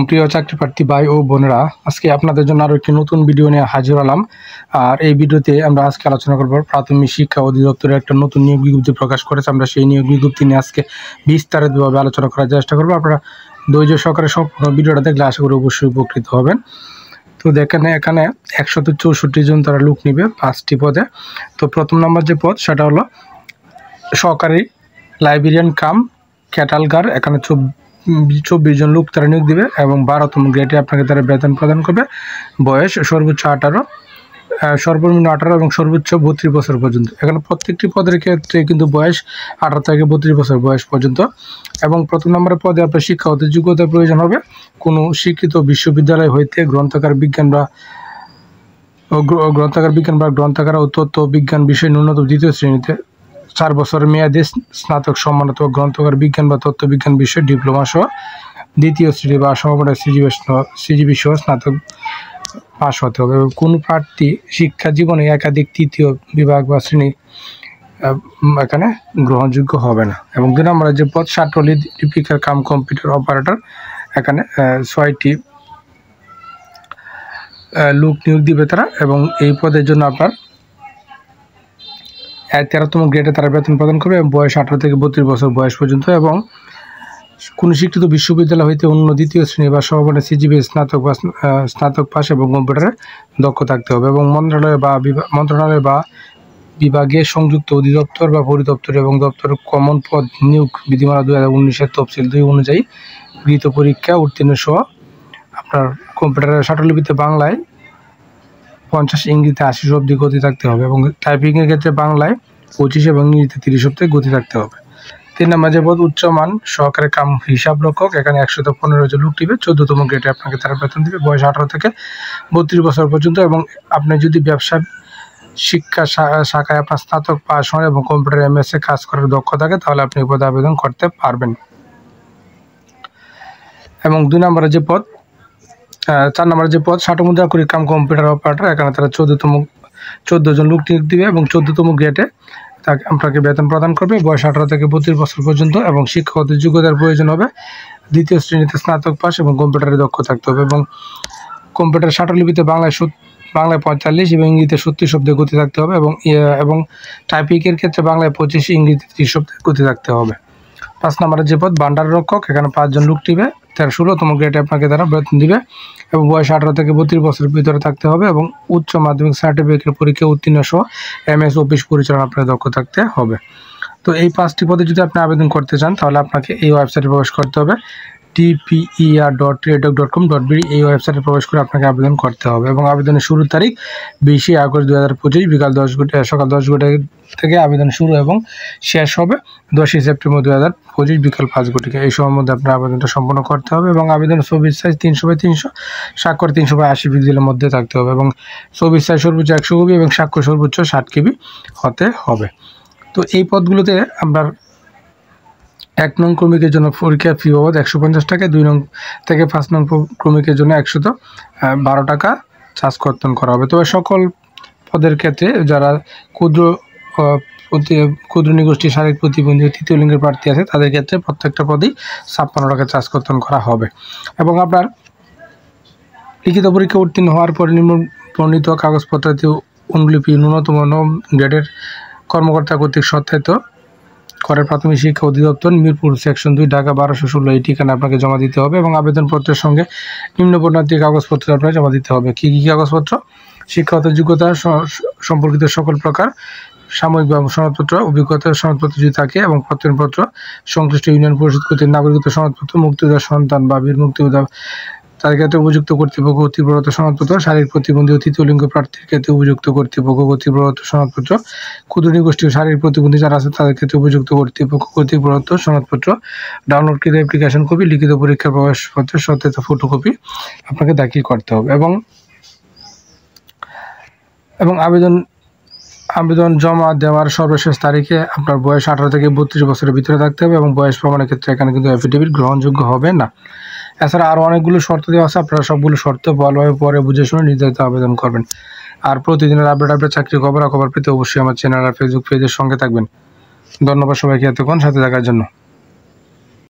প্রিয় চাকরি প্রার্থী ভাই ও বোনেরা, আজকে আপনাদের জন্য আরো একটি নতুন ভিডিও নিয়ে হাজির হলাম। আর এই ভিডিওতে আমরা আজকে আলোচনা করব প্রাথমিক শিক্ষা অধিদপ্তরের একটা নতুন নিয়োগ বিজ্ঞপ্তি প্রকাশ করেছে। আমরা সেই নিয়োগ বিজ্ঞপ্তি নিয়ে আজকে বিস্তারিতভাবে আলোচনা করার চেষ্টা করবো। আপনারা ধৈর্য সহকারে সম্পূর্ণ ভিডিওটা দেখলে আশা করি অবশ্যই উপকৃত হবেন। তো দেখেন, এখানে 164 জন তারা লোক নিবে 5টি পদে। তো প্রথম নম্বর যে পদ সেটা হলো সহকারী লাইব্রেরিয়ান কাম ক্যাটালগার। এখানে 24 জন লোক তারা নিয়োগ দিবে এবং 12তম গ্রেডে আপনাকে তারা বেতন প্রদান করবে। বয়স সর্বোচ্চ 18, সর্বনিম্ন 18 এবং সর্বোচ্চ 32 বছর পর্যন্ত। এখানে প্রত্যেকটি পদের ক্ষেত্রে কিন্তু বয়স 18 থেকে 32 বছর বয়স পর্যন্ত। এবং প্রথম নম্বরের পদে আপনার শিক্ষাগত যোগ্যতার প্রয়োজন হবে কোনো শিক্ষিত বিশ্ববিদ্যালয় হইতে গ্রন্থাগার বিজ্ঞান বা গ্রন্থাগার ও তথ্য বিজ্ঞান বিষয়ে ন্যূনতম 2য় শ্রেণীতে 4 বছরের মেয়াদী স্নাতক সম্মানিত গ্রন্থাগার বিজ্ঞান বা তথ্য বিজ্ঞান বিষয়ে ডিপ্লোমা সহ 2য় শ্রেণী বা সমমানের সিজিবি সহ স্নাতক পাস হতে হবে। এবং কোনো প্রার্থী শিক্ষা জীবনে একাধিক 3য় বিভাগ বা শ্রেণী এখানে গ্রহণযোগ্য হবে না। এবং 2 নম্বরের যে পদ সাটলি লিপিকার কাম কম্পিউটার অপারেটর, এখানে 6টি লোক নিয়োগ দিবে তারা। এবং এই পদের জন্য আপনার 13তম গ্রেডে তারা বেতন প্রদান করবে এবং বয়স 18 থেকে 32 বছর বয়স পর্যন্ত। এবং কোনো শিক্ষিত বিশ্ববিদ্যালয় হইতে অন্য 2য় শ্রেণী বা সমমানের সিজিবি স্নাতক পাস এবং কম্পিউটারে দক্ষ থাকতে হবে। এবং মন্ত্রণালয় বা বিভাগে সংযুক্ত অধিদপ্তর বা পরিদপ্তর এবং দপ্তরের কমন পদ নিয়োগ বিধিমালা 2019-এর তফসিল 2 অনুযায়ী গৃহীত পরীক্ষা উত্তীর্ণ সহ আপনার কম্পিউটারের স্বাটলিপিতে বাংলায় 50, ইংরেজিতে 80 অবধি গতি থাকতে হবে। এবং টাইপিংয়ের ক্ষেত্রে বাংলায় 25 এবং ইংরেজিতে 30 অবধি গতি থাকতে হবে। 3 নম্বর যে পদ উচ্চমান সহকারী কাম হিসাব রক্ষক, এখানে 115 জন লোক দিবে। 14তম গ্রেডে আপনাকে তারা বেতন দিবে। বয়স 18 থেকে 32 বছর পর্যন্ত। এবং আপনি যদি ব্যবসা শিক্ষা শাখায় আপনার স্নাতক পাস হন এবং কম্পিউটার MS-এ কাজ করার দক্ষ থাকে তাহলে আপনি এই পদে আবেদন করতে পারবেন। এবং 2 নম্বরের যে পদ 4 নম্বরের যে পদ ষাটমুদ্রাক্ষরিক কাম কম্পিউটার অপারেটর, এখানে তারা 14 জন লোক নিয়োগ দিবে এবং 14তম গ্রেডে তাকে আপনাকে বেতন প্রদান করবে। বয়স 18 থেকে 32 বছর পর্যন্ত। এবং শিক্ষাগত যোগ্যতার প্রয়োজন হবে 2য় শ্রেণীতে স্নাতক পাস এবং কম্পিউটারে দক্ষ থাকতে হবে। এবং কম্পিউটার স্বাটলিপিতে বাংলায় 45 এবং ইংরেজিতে 70 শব্দে গতি থাকতে হবে। এবং টাইপিংয়ের ক্ষেত্রে বাংলায় 25, ইংরেজিতে 30 শব্দে গতি থাকতে হবে। 5 নম্বরের যে পদ ভান্ডার রক্ষক, এখানে 5 জন লোক দিবে। 16তম গ্রেডে আপনাকে তারা বেতন দিবে এবং বয়স 18 থেকে 32 বছরের ভিতরে থাকতে হবে। এবং উচ্চ মাধ্যমিক সার্টিফিকেটের পরীক্ষা উত্তীর্ণ সহ MS অফিস পরিচালনা আপনার দক্ষ থাকতে হবে। তো এই 5টি পদে যদি আপনি আবেদন করতে চান তাহলে আপনাকে এই ওয়েবসাইটে প্রবেশ করতে হবে, tper.tradec.com.bd। এই ওয়েবসাইটে প্রবেশ করে আপনাকে আবেদন করতে হবে। এবং আবেদনের শুরুর তারিখ 20 আগস্ট 2025 বিকাল 10 ঘটিকা সকাল 10 ঘটিকা থেকে আবেদন শুরু এবং শেষ হবে 10 সেপ্টেম্বর 2025 বিকাল 5 ঘটিকা। এই সময়ের মধ্যে আপনার আবেদনটা সম্পন্ন করতে হবে। এবং আবেদনের ছবির সাইজ 300x300, স্বাক্ষর 300x80 পিক্সেলের মধ্যে থাকতে হবে। এবং ছবির সাইজ সর্বোচ্চ 100 KB এবং স্বাক্ষর সর্বোচ্চ 60 KB হতে হবে। তো এই পদগুলোতে আপনার 1 নং ক্রমিকের জন্য পরীক্ষা ফি বাবদ 150 টাকা, 2 নং থেকে 5 নং ক্রমিকের জন্য 112 টাকা চার্জ কর্তন করা হবে। তবে সকল পদের ক্ষেত্রে যারা ক্ষুদ্র নিগোষ্ঠী শারীরিক প্রতিবন্ধী 3য় লিঙ্গের প্রার্থী আছে তাদের ক্ষেত্রে প্রত্যেকটা পদেই 56 টাকা চার্জ কর্তন করা হবে। এবং আপনার লিখিত পরীক্ষা উত্তীর্ণ হওয়ার পর নিম্নবর্ণিত কাগজপত্রটি অনুলিপি ন্যূনতম 9 গ্রেডের কর্মকর্তা কর্তৃক সত্যায়িত করে প্রাথমিক শিক্ষা অধিদপ্তর, মিরপুর সেকশন 2, ঢাকা 1216 এই ঠিকানা আপনাকে জমা দিতে হবে। এবং আবেদনপত্রের সঙ্গে নিম্নবর্ণিত কাগজপত্র আপনাকে জমা দিতে হবে। কী কী কাগজপত্র? শিক্ষাগত যোগ্যতা সম্পর্কিত সকল প্রকার সাময়িক বা সনদপত্র, অভিজ্ঞতার সনদপত্র যদি থাকে এবং প্রত্যয়নপত্র, সংশ্লিষ্ট ইউনিয়ন পরিষদ কর্তৃক নাগরিকত্ব সনদপত্র, মুক্তিযোদ্ধার সন্তান বা বীর মুক্তিযোদ্ধা তাদের ক্ষেত্রে উপযুক্ত কর্তৃপক্ষ কর্তৃক প্রদত্ত সনদপত্র, শারীরিক প্রতিবন্ধী ও 3য় লিঙ্গ প্রার্থীর ক্ষেত্রে উপযুক্ত কর্তৃপক্ষ কর্তৃক প্রদত্ত সনদপত্র, ক্ষুদ্র নিগোষ্ঠী ও শারীরিক প্রতিবন্ধী যারা আছে তাদের ক্ষেত্রে উপযুক্ত কর্তৃপক্ষ কর্তৃক প্রদত্ত সনদপত্র, ডাউনলোডকৃত অ্যাপ্লিকেশন কপি, লিখিত পরীক্ষার প্রবেশপত্রের সত্যায়িত ফটোকপি আপনাকে দাখিল করতে হবে। এবং আবেদন জমা দেওয়ার সর্বশেষ তারিখে আপনার বয়স 18 থেকে 32 বছরের ভিতরে থাকতে হবে। এবং বয়স প্রমাণের ক্ষেত্রে এখানে কিন্তু অ্যাফিডেভিট গ্রহণযোগ্য হবে না। এছাড়া আরও অনেকগুলো শর্ত দেওয়া আছে, আপনারা সবগুলো শর্ত ভালোভাবে পরে বুঝে শুনে নির্ধারিত আবেদন করবেন। আর প্রতিদিনের আপডেট চাকরি খবর পেতে অবশ্যই আমার চ্যানেল আর ফেসবুক পেজের সঙ্গে থাকবেন। ধন্যবাদ সবাইকে এতক্ষণ সাথে থাকার জন্য।